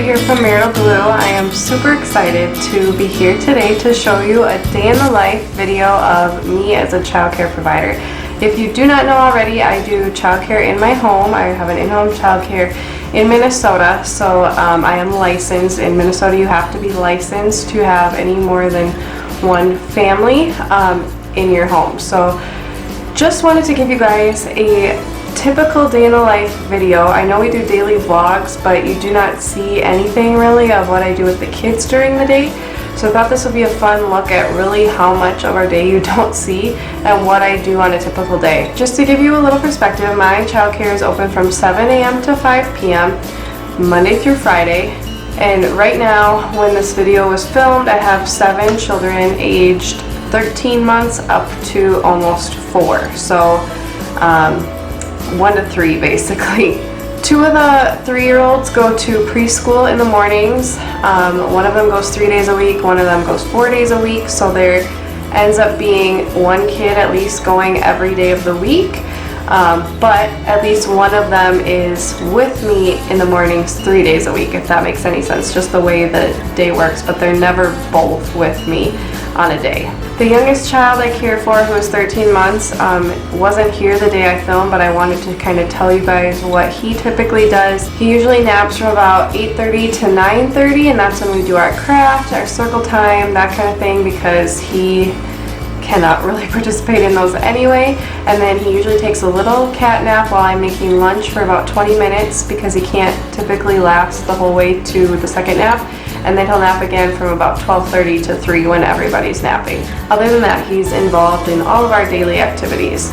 here from Marital Glue. I am super excited to be here today to show you a day in the life video of me as a child care provider. If you do not know already, I do child care in my home. I have an in-home child care in Minnesota, so I am licensed. In Minnesota, you have to be licensed to have any more than one family in your home. So just wanted to give you guys a typical day in the life video. I know we do daily vlogs, but you do not see anything really of what I do with the kids during the day. So I thought this would be a fun look at really how much of our day you don't see and what I do on a typical day. Just to give you a little perspective, my child care is open from 7 a.m. to 5 p.m. Monday through Friday. And right now, when this video was filmed, I have 7 children aged 13 months up to almost 4. So 1 to 3 basically. 2 of the 3-year-olds go to preschool in the mornings. One of them goes 3 days a week, one of them goes 4 days a week, so there ends up being 1 kid at least going every day of the week. But at least one of them is with me in the mornings 3 days a week, if that makes any sense, just the way the day works, but they're never both with me on a day. The youngest child I care for, who is 13 months, wasn't here the day I filmed, but I wanted to kind of tell you guys what he typically does. He usually naps from about 8:30 to 9:30, and that's when we do our craft, our circle time, that kind of thing, because he cannot really participate in those anyway. And then he usually takes a little cat nap while I'm making lunch for about 20 minutes because he can't typically last the whole way to the second nap. And then he'll nap again from about 12:30 to 3 when everybody's napping. Other than that, he's involved in all of our daily activities.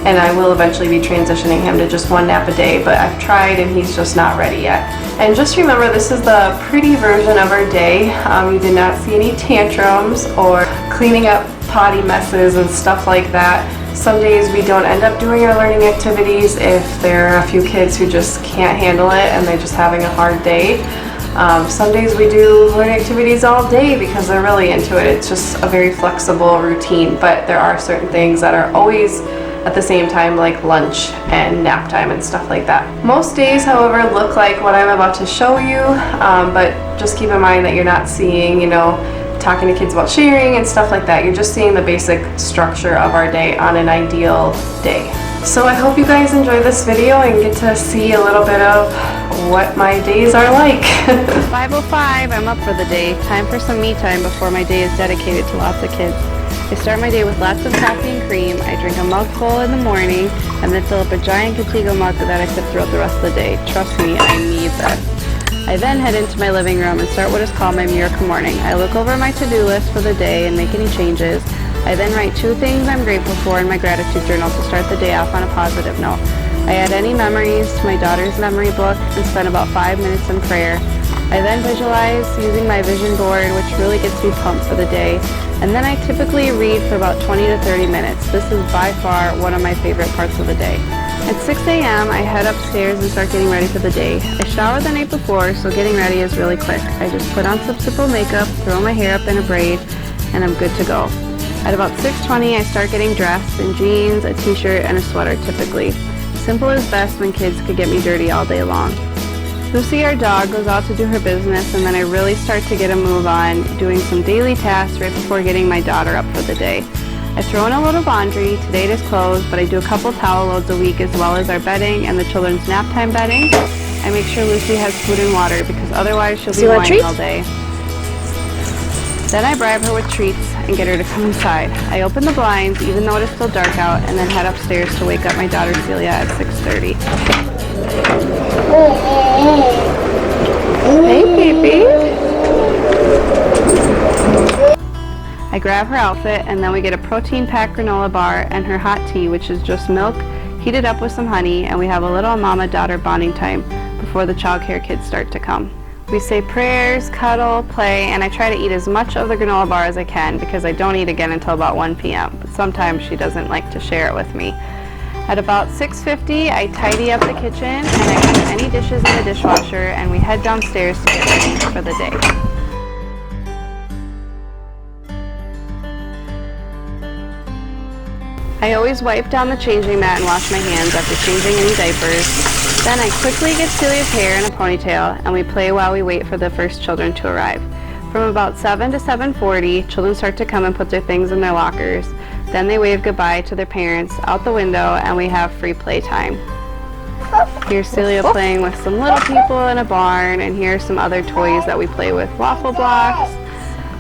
And I will eventually be transitioning him to just 1 nap a day, but I've tried and he's just not ready yet. And just remember, this is the pretty version of our day. You did not see any tantrums or cleaning up potty messes and stuff like that. Some days we don't end up doing our learning activities if there are a few kids who just can't handle it and they're just having a hard day. Some days we do learning activities all day because they're really into it. It's just a very flexible routine, but there are certain things that are always at the same time, like lunch and nap time and stuff like that. Most days, however, look like what I'm about to show you, but just keep in mind that you're not seeing, talking to kids about sharing and stuff like that. You're just seeing the basic structure of our day on an ideal day. So I hope you guys enjoy this video and get to see a little bit of what my days are like. 5:05, I'm up for the day. Time for some me time before my day is dedicated to lots of kids. I start my day with lots of coffee and cream. I drink a mugful in the morning and then fill up a giant Contigo mug that I sip throughout the rest of the day. Trust me, I need that. I then head into my living room and start what is called my miracle morning. I look over my to-do list for the day and make any changes. I then write 2 things I'm grateful for in my gratitude journal to start the day off on a positive note. I add any memories to my daughter's memory book and spend about 5 minutes in prayer. I then visualize using my vision board, which really gets me pumped for the day. And then I typically read for about 20 to 30 minutes. This is by far one of my favorite parts of the day. At 6 a.m., I head upstairs and start getting ready for the day. I showered the night before, so getting ready is really quick. I just put on some simple makeup, throw my hair up in a braid, and I'm good to go. At about 6:20, I start getting dressed in jeans, a t-shirt, and a sweater typically. Simple is best when kids could get me dirty all day long. Lucy, our dog, goes out to do her business, and then I really start to get a move on doing some daily tasks right before getting my daughter up for the day. I throw in a load of laundry. Today it is clothes, but I do a couple towel loads a week as well as our bedding and the children's nap time bedding. I make sure Lucy has food and water because otherwise she'll be whining all day. Then I bribe her with treats and get her to come inside. I open the blinds even though it is still dark out and then head upstairs to wake up my daughter Celia at 6:30. Hey, baby. I grab her outfit and then we get a protein-packed granola bar and her hot tea, which is just milk heated up with some honey, and we have a little mama-daughter bonding time before the childcare kids start to come. We say prayers, cuddle, play, and I try to eat as much of the granola bar as I can because I don't eat again until about 1 p.m. But sometimes she doesn't like to share it with me. At about 6:50, I tidy up the kitchen and I put any dishes in the dishwasher and we head downstairs to get ready for the day. I always wipe down the changing mat and wash my hands after changing any diapers. Then I quickly get Celia's hair in a ponytail and we play while we wait for the first children to arrive. From about 7 to 7:40, children start to come and put their things in their lockers. Then they wave goodbye to their parents out the window and we have free playtime. Here's Celia playing with some little people in a barn, and here's some other toys that we play with, waffle blocks,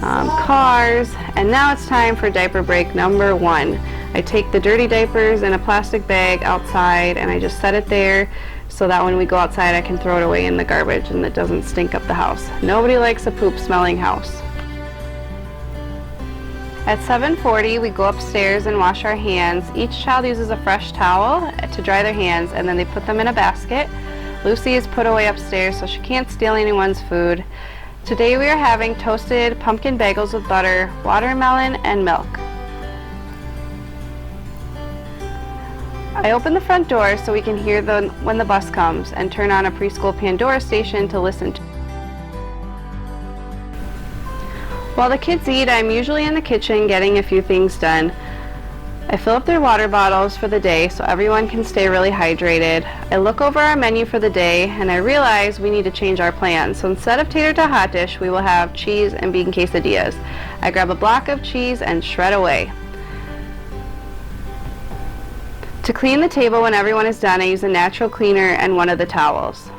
cars, and now it's time for diaper break number 1. I take the dirty diapers in a plastic bag outside and I just set it there so that when we go outside I can throw it away in the garbage and it doesn't stink up the house. Nobody likes a poop smelling house. At 7:40 we go upstairs and wash our hands. Each child uses a fresh towel to dry their hands and then they put them in a basket. Lucy is put away upstairs so she can't steal anyone's food. Today we are having toasted pumpkin bagels with butter, watermelon, and milk. I open the front door so we can hear when the bus comes and turn on a preschool Pandora station to listen to. While the kids eat, I'm usually in the kitchen getting a few things done. I fill up their water bottles for the day so everyone can stay really hydrated. I look over our menu for the day and I realize we need to change our plans. So instead of tater tot hot dish, we will have cheese and bean quesadillas. I grab a block of cheese and shred away. To clean the table when everyone is done, I use a natural cleaner and one of the towels.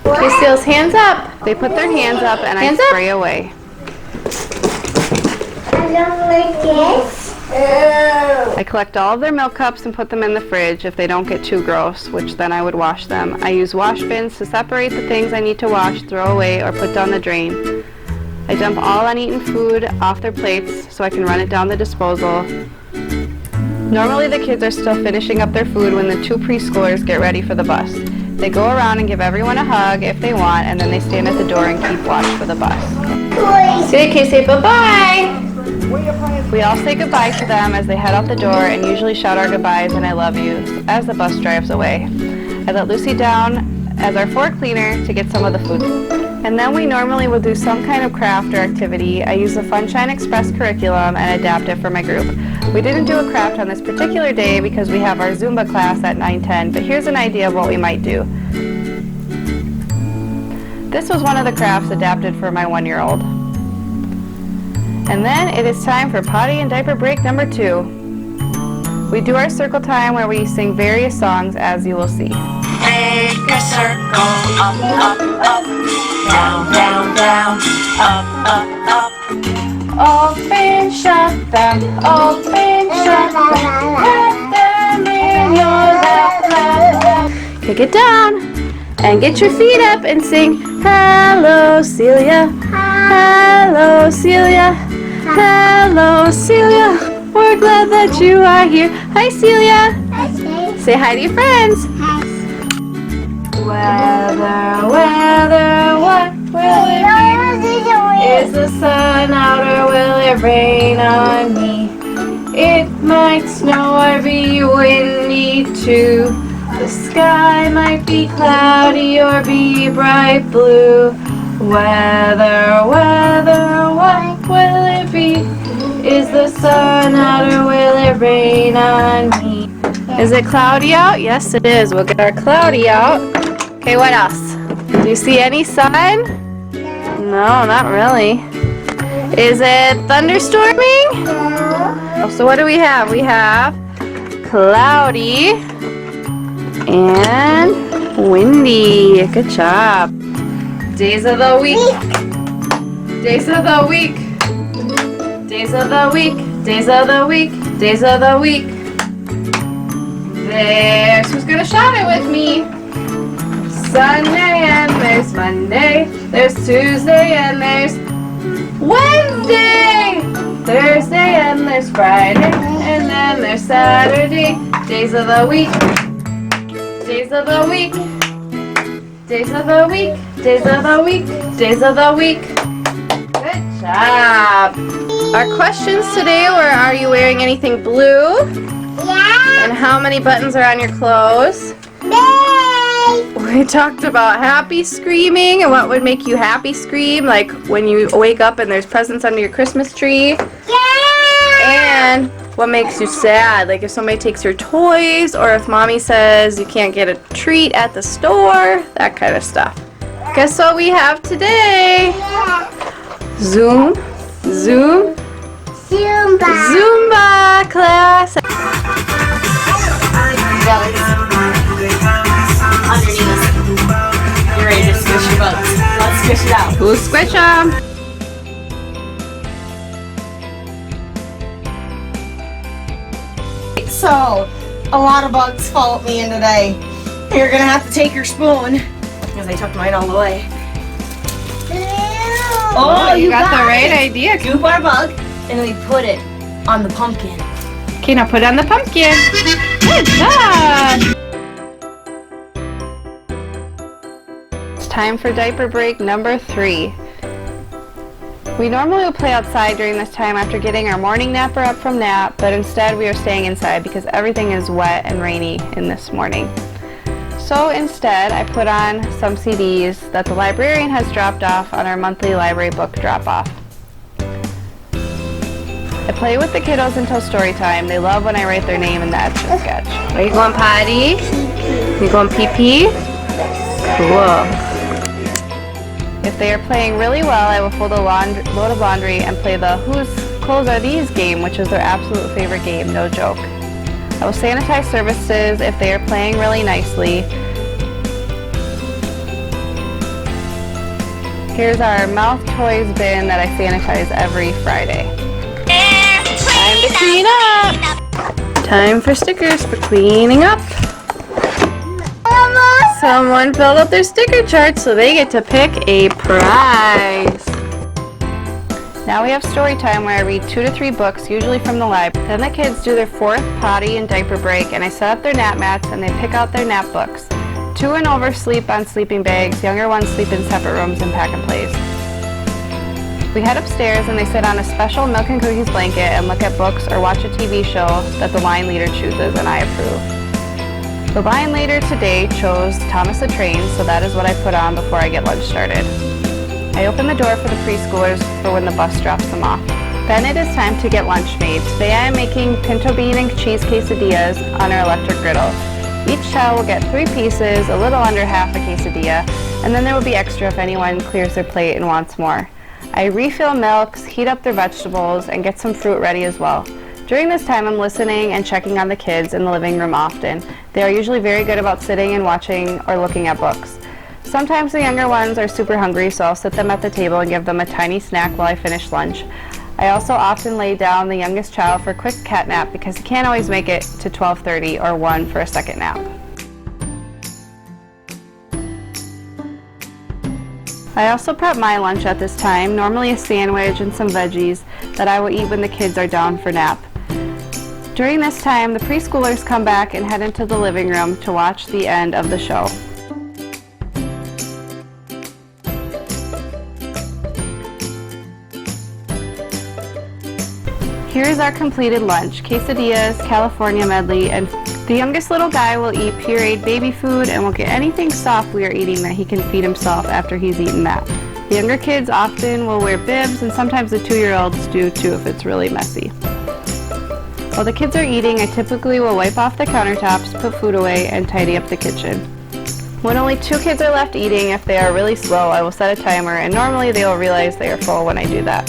Okay, Steel's hands up. They put their hands up and Hands I up. spray away. I collect all of their milk cups and put them in the fridge if they don't get too gross, which then I would wash them. I use wash bins to separate the things I need to wash, throw away, or put down the drain. I dump all uneaten food off their plates so I can run it down the disposal. Normally the kids are still finishing up their food when the 2 preschoolers get ready for the bus. They go around and give everyone a hug if they want, and then they stand at the door and keep watch for the bus. Say bye-bye. We all say goodbye to them as they head out the door and usually shout our goodbyes and I love you as the bus drives away. I let Lucy down as our floor cleaner to get some of the food. And then we normally will do some kind of craft or activity. I use the Funshine Express curriculum and adapt it for my group. We didn't do a craft on this particular day because we have our Zumba class at 9:10, but here's an idea of what we might do. This was one of the crafts adapted for my 1-year-old. And then it is time for potty and diaper break number 2. We do our circle time where we sing various songs, as you will see. Make a circle, up, up, up, down, down, down, up, up, up. Open, shut them, open, shut them, put them in your lap, lap, lap. Kick it down and get your feet up and sing, hello, Celia, hello, Celia, hello, Celia. We're glad that you are here. Hi, Celia. Say hi to your friends. Weather, weather, what will it be? Is the sun out or will it rain on me? It might snow or be windy too. The sky might be cloudy or be bright blue. Weather, weather, what will it be? Is the sun out or will it rain on me? Is it cloudy out? Yes, it is. We'll get our cloudy out. Okay, what else? Do you see any sun? No, not really. Is it thunderstorming? No. So what do we have? We have cloudy and windy. Good job. Days of the week. Days of the week. Days of the week. Days of the week. Days of the week. There's who's gonna shout it with me. Sunday and there's Monday, there's Tuesday and there's Wednesday, Thursday and there's Friday, and then there's Saturday. Days of the week, days of the week, days of the week, days of the week, days of the week. Good job. Our questions today were, are you wearing anything blue? Yeah. And how many buttons are on your clothes? We talked about happy screaming and what would make you happy scream, like when you wake up and there's presents under your Christmas tree. Yeah! And What makes you sad? Like if somebody takes your toys, or if mommy says you can't get a treat at the store, that kind of stuff. Guess what we have today? Zoom, Zoom, Zumba class. Underneath us. You're ready to squish your bugs. Let's squish it out. We'll squish them. So, a lot of bugs followed me in today. You're gonna have to take your spoon because I took mine all the way. Oh, you got the right idea. Scoop our bug and then we put it on the pumpkin. Okay, now put it on the pumpkin. Good job. It's time for diaper break number 3. We normally will play outside during this time after getting our morning napper up from nap, but instead we are staying inside because everything is wet and rainy in this morning. So instead, I put on some CDs that the librarian has dropped off on our monthly library book drop-off. I play with the kiddos until story time. They love when I write their name in the Etch-a-Sketch. Are you going potty? You going pee-pee? Cool. If they are playing really well, I will fold a load of laundry and play the Whose Clothes Are These game, which is their absolute favorite game, no joke. I will sanitize surfaces if they are playing really nicely. Here's our mouth toys bin that I sanitize every Friday. Time to clean up! Time for stickers for cleaning up. Someone filled out their sticker chart so they get to pick a prize. Now we have story time where I read 2 to 3 books, usually from the library. Then the kids do their 4th potty and diaper break, and I set up their nap mats and they pick out their nap books. 2 and over sleep on sleeping bags, younger ones sleep in separate rooms and pack and plays. We head upstairs and they sit on a special milk and cookies blanket and look at books or watch a TV show that the line leader chooses and I approve. The line leader today chose Thomas the Train, so that is what I put on before I get lunch started. I open the door for the preschoolers for when the bus drops them off. Then it is time to get lunch made. Today I am making pinto bean and cheese quesadillas on our electric griddle. Each child will get 3 pieces, a little under half a quesadilla, and then there will be extra if anyone clears their plate and wants more. I refill milks, heat up their vegetables, and get some fruit ready as well. During this time, I'm listening and checking on the kids in the living room often. They are usually very good about sitting and watching or looking at books. Sometimes the younger ones are super hungry, so I'll sit them at the table and give them a tiny snack while I finish lunch. I also often lay down the youngest child for a quick cat nap because he can't always make it to 12:30 or 1 for a second nap. I also prep my lunch at this time, normally a sandwich and some veggies that I will eat when the kids are down for nap. During this time, the preschoolers come back and head into the living room to watch the end of the show. Here's our completed lunch: quesadillas, California medley, and the youngest little guy will eat pureed baby food and will get anything soft we are eating that he can feed himself after he's eaten that. The younger kids often will wear bibs, and sometimes the 2-year-olds do too if it's really messy. While the kids are eating, I typically will wipe off the countertops, put food away, and tidy up the kitchen. When only 2 kids are left eating, if they are really slow, I will set a timer, and normally they will realize they are full when I do that.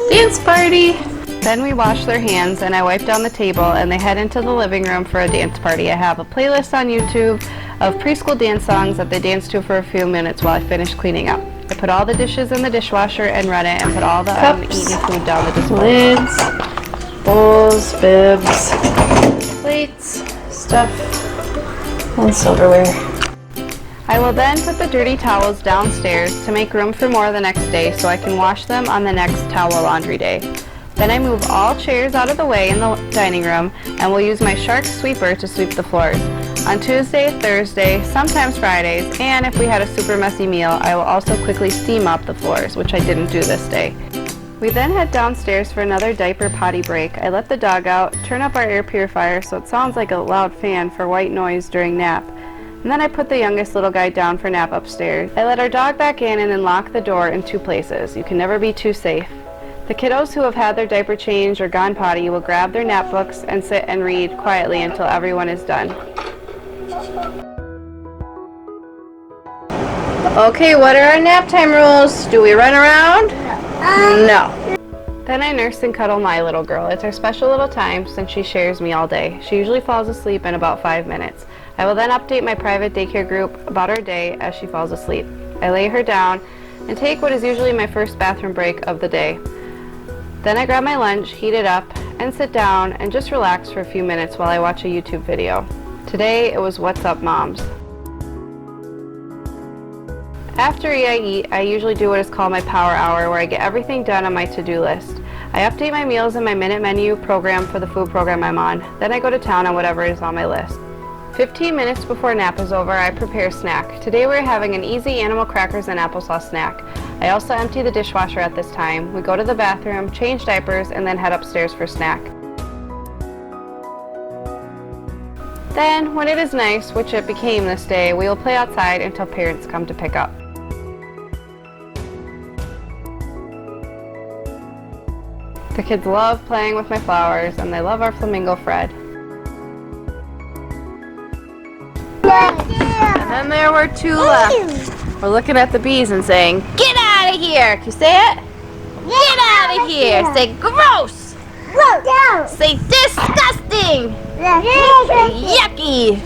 Dance party! Then we wash their hands and I wipe down the table and they head into the living room for a dance party. I have a playlist on YouTube of preschool dance songs that they dance to for a few minutes while I finish cleaning up. I put all the dishes in the dishwasher and run it and put all the uneaten food down the display. Lids, bowls, bibs, plates, stuff, and silverware. I will then put the dirty towels downstairs to make room for more the next day so I can wash them on the next towel laundry day. Then I move all chairs out of the way in the dining room and will use my Shark sweeper to sweep the floors. On Tuesday, Thursday, sometimes Fridays, and if we had a super messy meal, I will also quickly steam mop the floors, which I didn't do this day. We then head downstairs for another diaper potty break. I let the dog out, turn up our air purifier so it sounds like a loud fan for white noise during nap. And then I put the youngest little guy down for nap upstairs. I let our dog back in and then lock the door in 2 places. You can never be too safe. The kiddos who have had their diaper changed or gone potty will grab their nap books and sit and read quietly until everyone is done. Okay, what are our nap time rules? Do we run around? No. Then I nurse and cuddle my little girl. It's our special little time since she shares me all day. She usually falls asleep in about 5 minutes. I will then update my private daycare group about her day as she falls asleep. I lay her down and take what is usually my first bathroom break of the day. Then I grab my lunch, heat it up, and sit down and just relax for a few minutes while I watch a YouTube video. Today it was What's Up Moms. After I eat, I usually do what is called my power hour, where I get everything done on my to-do list. I update my meals in my minute menu program for the food program I'm on. Then I go to town on whatever is on my list. 15 minutes before nap is over, I prepare a snack. Today we're having an easy animal crackers and applesauce snack. I also empty the dishwasher at this time. We go to the bathroom, change diapers, and then head upstairs for snack. Then, when it is nice, which it became this day, we will play outside until parents come to pick up. The kids love playing with my flowers, and they love our flamingo Fred. And then there were 2 left. We're looking at the bees and saying, "Get out of here!" Can you say it? Get out of here! Say gross! Say disgusting! Yucky!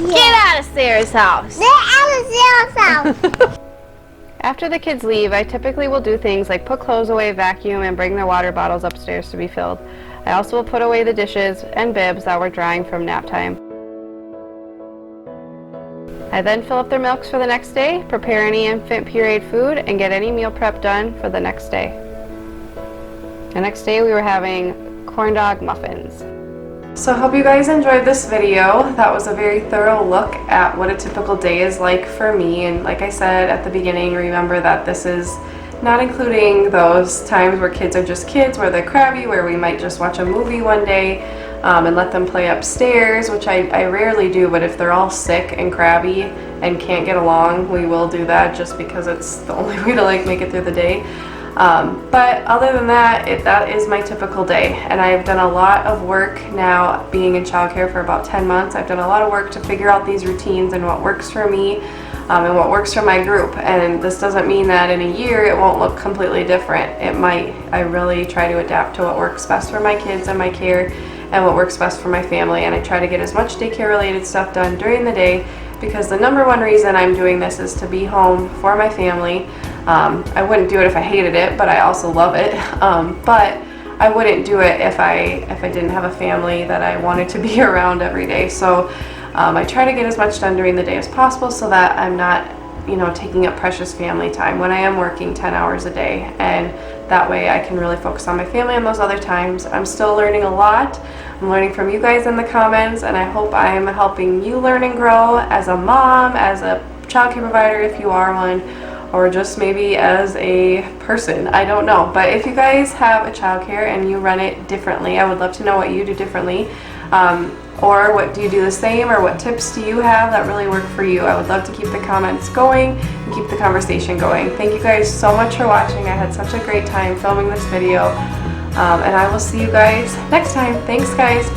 Get out of Sarah's house! After the kids leave, I typically will do things like put clothes away, vacuum, and bring their water bottles upstairs to be filled. I also will put away the dishes and bibs that were drying from nap time. I then fill up their milks for the next day, prepare any infant pureed food, and get any meal prep done for the next day. The next day we were having corn dog muffins. So I hope you guys enjoyed this video. That was a very thorough look at what a typical day is like for me. And like I said at the beginning, remember that this is not including those times where kids are just kids, where they're crabby, where we might just watch a movie one day and let them play upstairs, which I rarely do, but if they're all sick and crabby and can't get along, we will do that just because it's the only way to like make it through the day. But other than that, that is my typical day, and I've done a lot of work now being in childcare for about 10 months. I've done a lot of work to figure out these routines and what works for me and what works for my group, and this doesn't mean that in a year it won't look completely different. It might. I really try to adapt to what works best for my kids and my care and what works best for my family, and I try to get as much daycare related stuff done during the day because the number one reason I'm doing this is to be home for my family. I wouldn't do it if I hated it, but I also love it. But I wouldn't do it if I didn't have a family that I wanted to be around every day. So I try to get as much done during the day as possible so that I'm not, taking up precious family time when I am working 10 hours a day. And that way I can really focus on my family on those other times. I'm still learning a lot. I'm learning from you guys in the comments, and I hope I'm helping you learn and grow as a mom, as a childcare provider if you are one, or just maybe as a person. I don't know. But if you guys have a childcare and you run it differently, I would love to know what you do differently. Or what do you do the same, or what tips do you have that really work for you? I would love to keep the comments going and keep the conversation going. Thank you guys so much for watching. I had such a great time filming this video, and I will see you guys next time. Thanks guys.